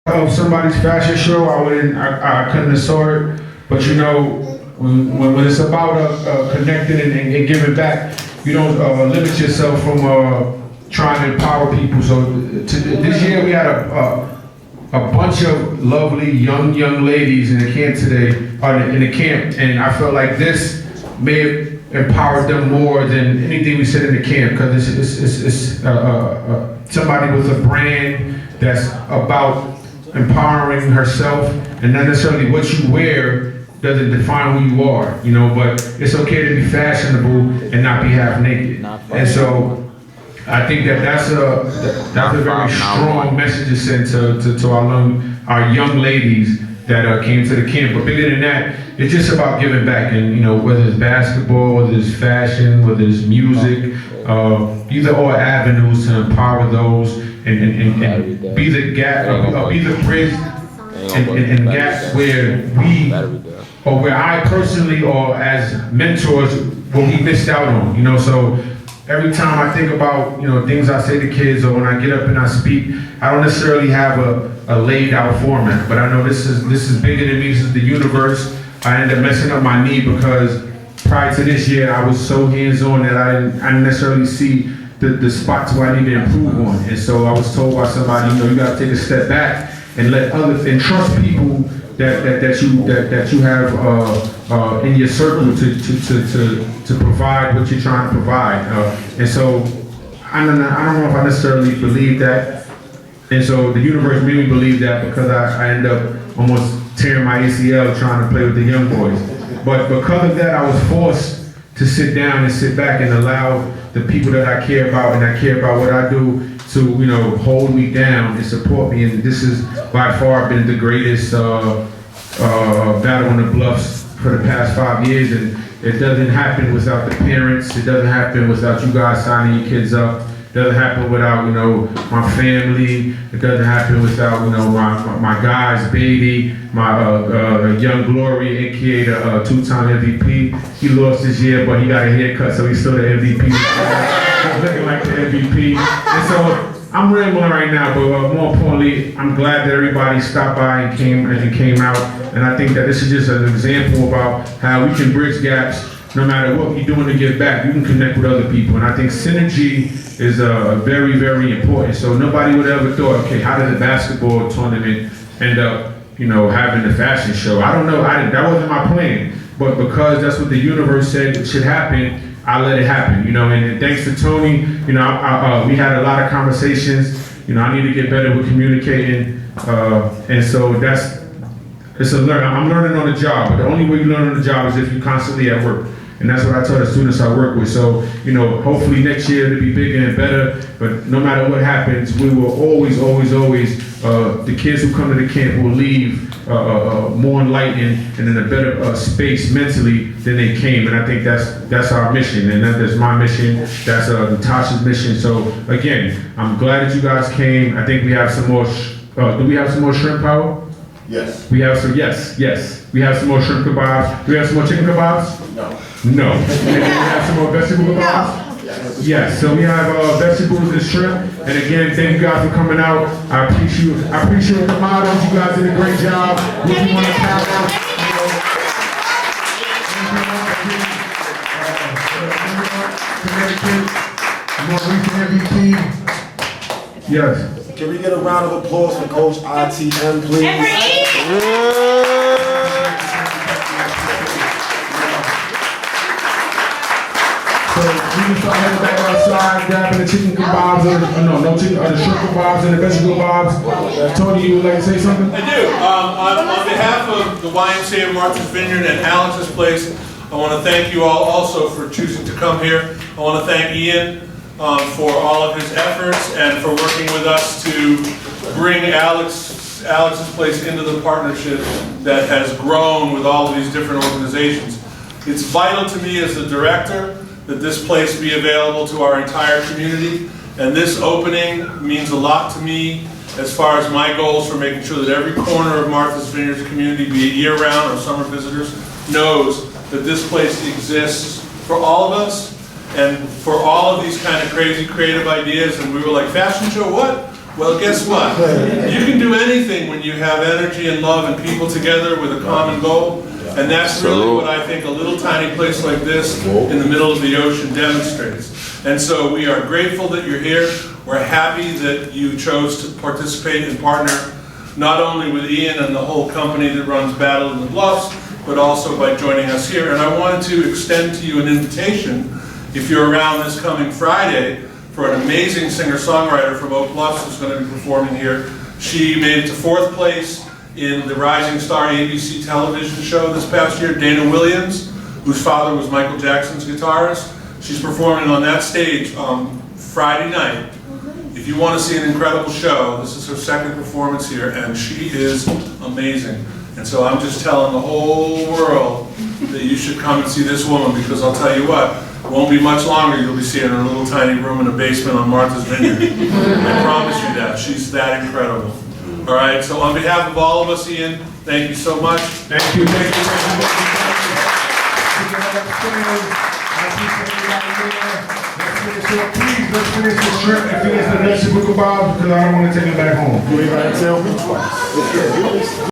of somebody's fashion show, I couldn't have saw it. But you know, when it's about connecting and giving back, you don't limit yourself from trying to empower people. So this year we had a bunch of lovely young ladies in the camp today, in the camp, and I felt like this may have empowered them more than anything we said in the camp, because it's somebody with a brand that's about empowering herself, and not necessarily what you wear doesn't define who you are, you know, but it's okay to be fashionable and not be half naked. And so I think that's a very strong message to send to our young ladies that came to the camp. But bigger than that, it's just about giving back, and you know, whether it's basketball, whether it's fashion, whether it's music, these are all avenues to empower those and be the gap, be the bridge, and gap where we, or where I personally, or as mentors, what we missed out on, you know. So every time I think about, you know, things I say to kids, or when I get up and I speak, I don't necessarily have a laid out format, but I know this is bigger than me. This is the universe. I ended up messing up my knee because prior to this year, I was so hands-on that I didn't necessarily see the spots where I need to improve on. And so I was told by somebody, you know, you got to take a step back and let others, and trust people that you have in your circle to provide what you're trying to provide. And so I don't know if I necessarily believe that. And so the universe made me believe that, because I end up almost tearing my ACL trying to play with the young boys. But because of that, I was forced to sit down and sit back and allow the people that I care about and I care about what I do to, you know, hold me down and support me. And this has by far been the greatest battle on the Bluffs for the past 5 years. And it doesn't happen without the parents. It doesn't happen without you guys signing your kids up. It doesn't happen without, you know, my family. It doesn't happen without, you know, my guys, baby, my young glory, aka the two-time MVP. He lost this year, but he got a haircut, so he's still the MVP. He's looking like the MVP. And so I'm rambling right now, but more importantly, I'm glad that everybody stopped by and came out. And I think that this is just an example about how we can bridge gaps. No matter what you're doing to give back, you can connect with other people. And I think synergy is very, very important. So nobody would ever thought, okay, how did the basketball tournament end up, you know, having a fashion show? I don't know, that wasn't my plan. But because that's what the universe said it should happen, I let it happen, you know. And thanks to Tony, you know, we had a lot of conversations. You know, I need to get better with communicating. And so I'm learning on the job. But the only way you learn on the job is if you're constantly at work. And that's what I tell the students I work with. So, you know, hopefully next year it'll be bigger and better. But no matter what happens, we will always, the kids who come to the camp will leave more enlightened and in a better space mentally than they came. And I think that's our mission. And that's my mission. That's Natasha's mission. So again, I'm glad that you guys came. I think we have some more, do we have some more shrimp power? Yes. We have some, yes. We have some more shrimp kebabs. Do we have some more chicken kebabs? No. And then we have some more vegetable kebabs? Yes. So we have vegetables and shrimp. And again, thank you guys for coming out. I appreciate the models. You guys did a great job. What you want to count out? Connective, more recent MVP. Yes. Can we get a round of applause for Coach ITM, please? So we can start heading back outside, grabbing the chicken kebabs, the shrimp kebabs and the vegetable kebabs. Tony, you would like to say something? I do. On behalf of the YMCA of Martha's Vineyard and Alex's Place, I want to thank you all also for choosing to come here. I want to thank Ian for all of his efforts and for working with us to bring Alex's Place into the partnership that has grown with all of these different organizations. It's vital to me as the director that this place be available to our entire community, and this opening means a lot to me as far as my goals for making sure that every corner of Martha's Vineyard's community, be it year-round or summer visitors, knows that this place exists for all of us and for all of these kind of crazy creative ideas. And we were like, fashion show, what? Well, guess what? You can do anything when have energy and love and people together with a common goal. And that's really what I think a little tiny place like this in the middle of the ocean demonstrates. And so we are grateful that you're here. We're happy that you chose to participate and partner not only with Ian and the whole company that runs Battle in the Bluffs, but also by joining us here. And I wanted to extend to you an invitation, if you're around this coming Friday, for an amazing singer-songwriter from Oak Bluffs who's going to be performing here. She made it to 4th place in the Rising Star ABC television show this past year, Dana Williams, whose father was Michael Jackson's guitarist. She's performing on that stage Friday night. If you want to see an incredible show, this is her 2nd performance here, and she is amazing. And so I'm just telling the whole world that you should come and see this woman, because I'll tell you what, it won't be much longer you'll be seeing her in a little tiny room in a basement on Martha's Vineyard. I promise you that. She's that incredible. All right, so on behalf of all of us, Ian, thank you so much. Thank you, thank you, thank you. Please, let's finish the shrimp and finish the next book of Bob, because I don't want to take it back home. You ain't gotta tell me twice.